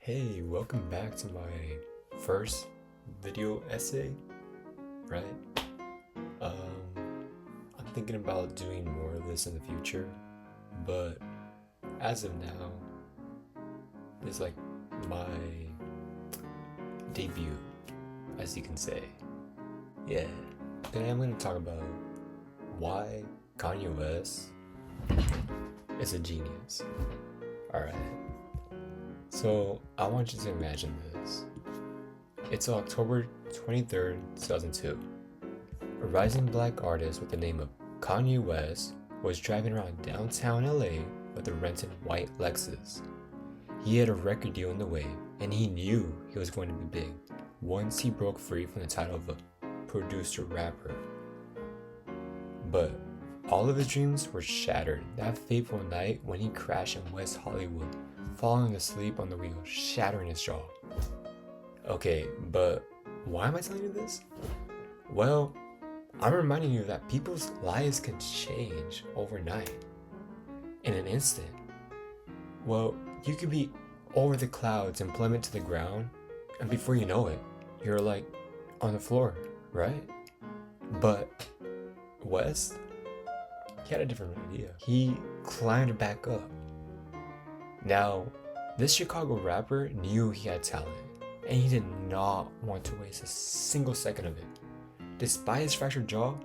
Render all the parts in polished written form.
Hey, welcome back to my first video essay, right? I'm thinking about doing more of this in the future, but as of now, it's like my debut, as you can say. Yeah. Today I'm going to talk about why Kanye West is a genius. Alright. So, I want you to imagine this. It's October 23rd, 2002. A rising black artist with the name of Kanye West was driving around downtown LA with a rented white Lexus. He had a record deal in the way, and he knew he was going to be big once he broke free from the title of a producer-rapper. But all of his dreams were shattered that fateful night when he crashed in West Hollywood, falling asleep on the wheel, shattering his jaw. Okay, but why am I telling you this? Well, I'm reminding you that people's lives can change overnight, in an instant. Well, you could be over the clouds and plummet to the ground, and before you know it, you're like on the floor, right? But West, he had a different idea. He climbed back up. Now, this Chicago rapper knew he had talent, and he did not want to waste a single second of it. Despite his fractured jaw,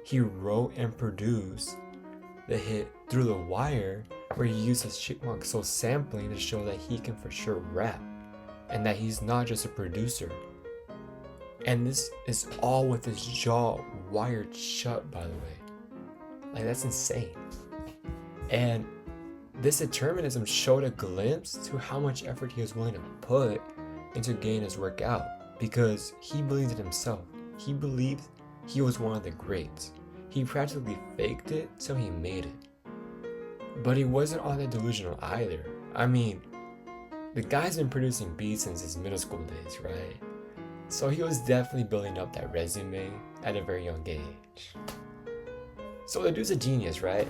he wrote and produced the hit Through the Wire, where he used his chipmunk soul sampling to show that he can for sure rap, and that he's not just a producer. And this is all with his jaw wired shut, by the way. Like, that's insane. And this determinism showed a glimpse to how much effort he was willing to put into getting his work out, because he believed in himself. He believed he was one of the greats. He practically faked it till he made it. But he wasn't all that delusional either. I mean, the guy's been producing beats since his middle school days, right? So he was definitely building up that resume at a very young age. So the dude's a genius, right?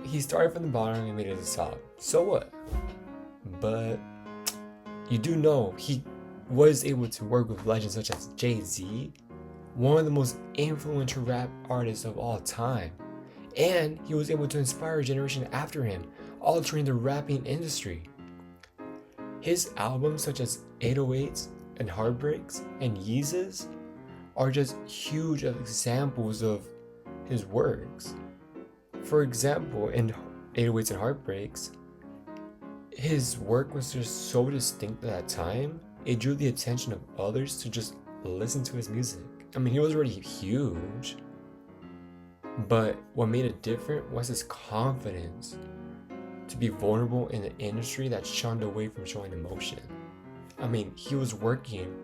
He started from the bottom and made it to the top. So what? But you do know he was able to work with legends such as Jay-Z, one of the most influential rap artists of all time. And he was able to inspire a generation after him, altering the rapping industry. His albums such as 808s and Heartbreaks and Yeezus are just huge examples of his works. For example, in 808s and Heartbreaks, his work was just so distinct at that time, it drew the attention of others to just listen to his music. I mean, he was already huge, but what made it different was his confidence to be vulnerable in an industry that shunned away from showing emotion. I mean, he was working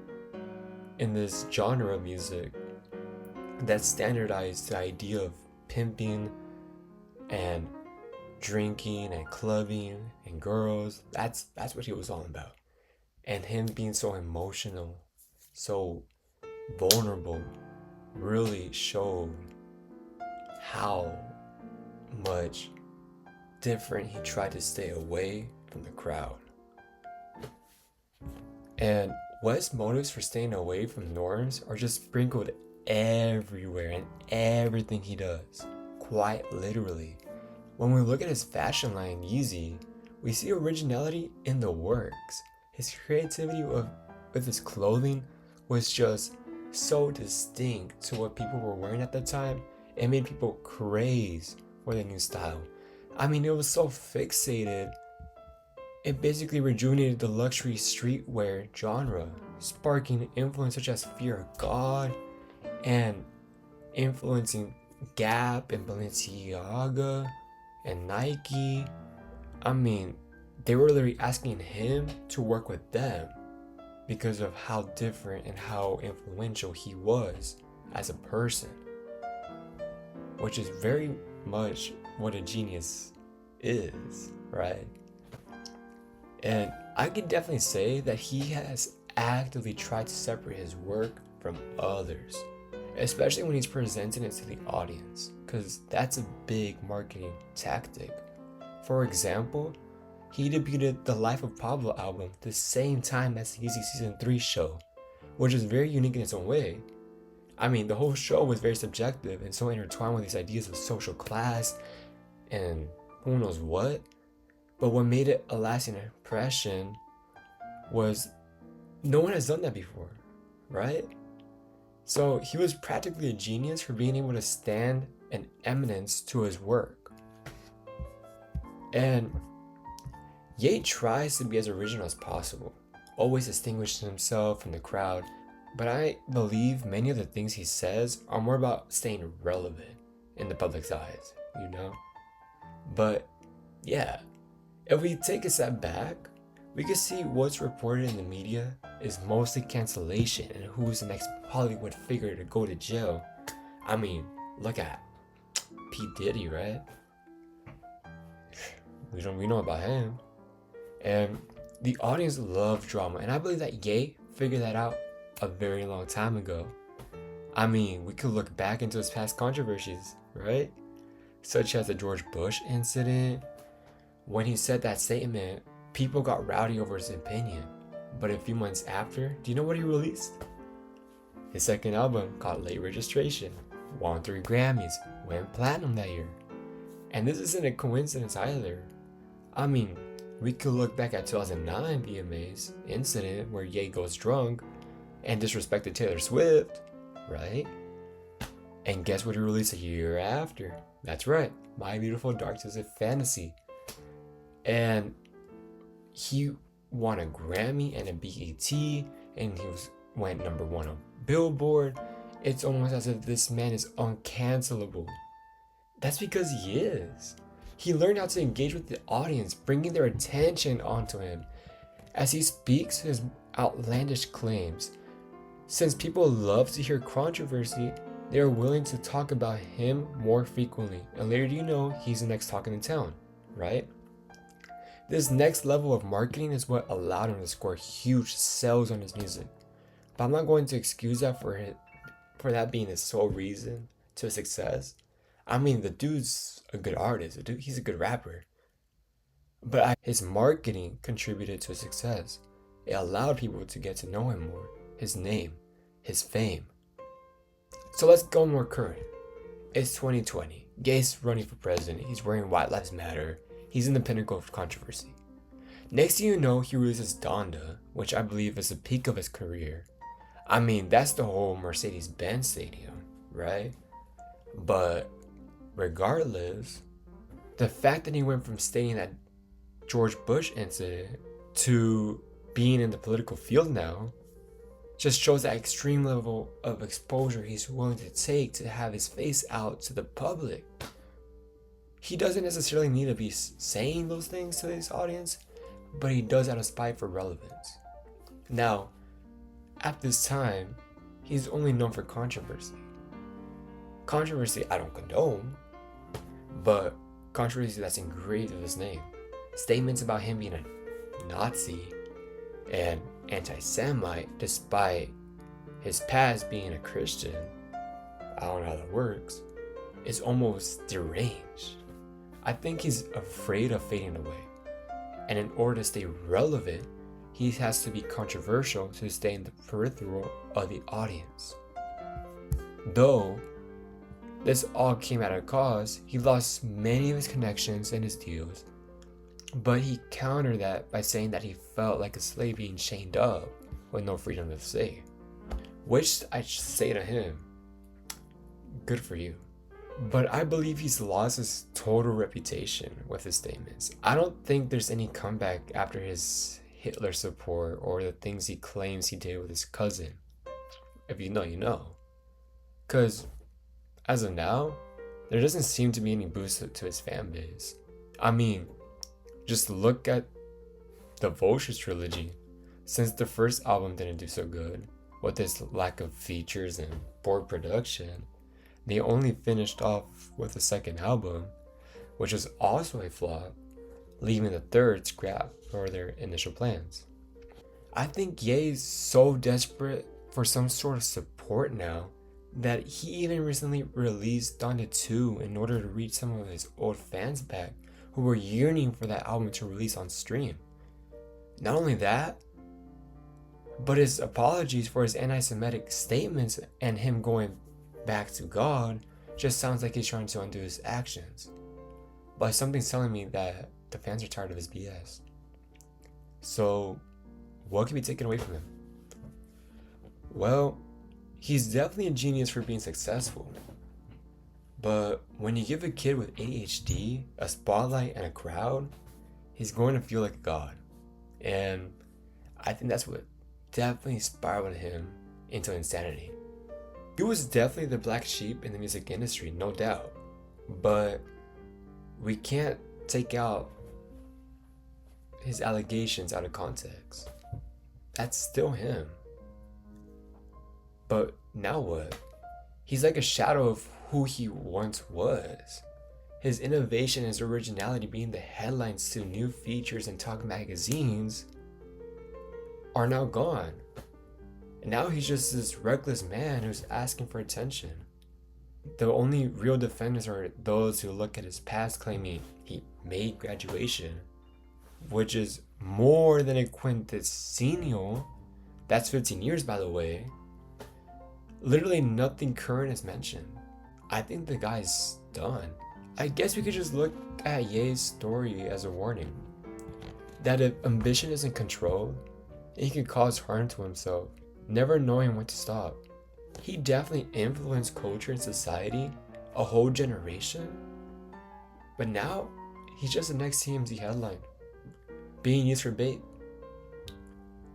in this genre of music that standardized the idea of pimping and drinking and clubbing and girls. That's what he was all about. And him being so emotional, so vulnerable, really showed how much different he tried to stay away from the crowd. And West's motives for staying away from norms are just sprinkled everywhere in everything he does, quite literally. When we look at his fashion line, Yeezy, we see originality in the works. His creativity with his clothing was just so distinct to what people were wearing at the time. It made people craze for the new style. I mean, it was so fixated. It basically rejuvenated the luxury streetwear genre, sparking influence such as Fear of God and influencing Gap and Balenciaga and Nike. I mean, they were literally asking him to work with them because of how different and how influential he was as a person, which is very much what a genius is, right? And I can definitely say that he has actively tried to separate his work from others, especially when he's presenting it to the audience, because that's a big marketing tactic. For example, he debuted the Life of Pablo album the same time as the Yeezy Season 3 show, which is very unique in its own way. I mean, the whole show was very subjective and so intertwined with these ideas of social class and who knows what. But what made it a lasting impression was no one has done that before, right? So he was practically a genius for being able to stand an eminence to his work. And Ye tries to be as original as possible, always distinguishing himself from the crowd, but I believe many of the things he says are more about staying relevant in the public's eyes, you know? But yeah, if we take a step back, we can see what's reported in the media is mostly cancellation and who's the next Hollywood figure to go to jail. I mean, look at P. Diddy, right? We know about him. And the audience love drama, and I believe that Ye figured that out a very long time ago. I mean, we could look back into his past controversies, right? Such as the George Bush incident. When he said that statement, people got rowdy over his opinion. But a few months after, do you know what he released? His second album, called Late Registration, won 3 Grammys, went platinum that year. And this isn't a coincidence either. I mean, we could look back at 2009 VMA's incident where Ye goes drunk and disrespected Taylor Swift, right? And guess what he released a year after? That's right, My Beautiful Dark Twisted Fantasy. And he won a Grammy and a BET, and he went number 1 on Billboard. It's almost as if this man is uncancelable. That's because he is. He learned how to engage with the audience, bringing their attention onto him as he speaks his outlandish claims. Since people love to hear controversy, they are willing to talk about him more frequently. And later you know, he's the next talk in town, right? This next level of marketing is what allowed him to score huge sales on his music. But I'm not going to excuse that for that being his sole reason to his success. I mean, the dude's a good artist. He's a good rapper. But his marketing contributed to his success. It allowed people to get to know him more, his name, his fame. So let's go more current. It's 2020. Ye's running for president. He's wearing White Lives Matter. He's in the pinnacle of controversy. Next thing you know, he releases Donda, which I believe is the peak of his career. I mean, that's the whole Mercedes-Benz Stadium, right? But regardless, the fact that he went from stating that George Bush incident to being in the political field now just shows that extreme level of exposure he's willing to take to have his face out to the public. He doesn't necessarily need to be saying those things to his audience, but he does out of spite for relevance. Now, at this time, he's only known for controversy. Controversy I don't condone, but controversy that's engraved with his name. Statements about him being a Nazi and anti-Semite despite his past being a Christian, I don't know how that works, is almost deranged. I think he's afraid of fading away. And in order to stay relevant, he has to be controversial to stay in the peripheral of the audience. Though this all came at a cost, he lost many of his connections and his deals. But he countered that by saying that he felt like a slave being chained up with no freedom to say. Which I say to him, good for you. But I believe he's lost his total reputation with his statements. I don't think there's any comeback after his Hitler support or the things he claims he did with his cousin. If you know, you know. Because as of now, there doesn't seem to be any boost to his fan base. I mean, just look at the Vultures trilogy. Since the first album didn't do so good, with its lack of features and poor production, they only finished off with the second album, which was also a flop, leaving the third scrapped for their initial plans. I think Ye is so desperate for some sort of support now that he even recently released Donda 2 in order to reach some of his old fans back who were yearning for that album to release on stream. Not only that, but his apologies for his anti-Semitic statements and him going back to God just sounds like he's trying to undo his actions. But something's telling me that the fans are tired of his BS. So, what can be taken away from him? Well, he's definitely a genius for being successful. But when you give a kid with ADHD a spotlight and a crowd, he's going to feel like a god. And I think that's what definitely spiraled him into insanity. He was definitely the black sheep in the music industry, no doubt. But we can't take out his allegations out of context. That's still him. But now what? He's like a shadow of who he once was. His innovation, his originality being the headlines to new features in talk magazines are now gone. And now he's just this reckless man who's asking for attention. The only real defenders are those who look at his past claiming he made graduation, which is more than a quintillennial. That's 15 years, by the way. Literally nothing current is mentioned. I think the guy's done. I guess we could just look at Ye's story as a warning. That if ambition isn't controlled, he can cause harm to himself, never knowing when to stop. He definitely influenced culture and society, a whole generation. But now, he's just the next TMZ headline, being used for bait.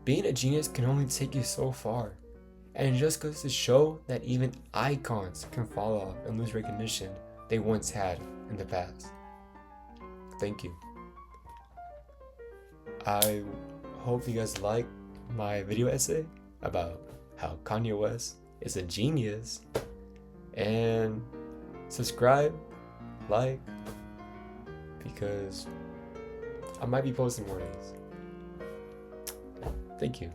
Being a genius can only take you so far, and it just goes to show that even icons can fall off and lose recognition they once had in the past. Thank you. I hope you guys like my video essay about how Kanye West is a genius, and subscribe, like, because I might be posting more days. Thank you.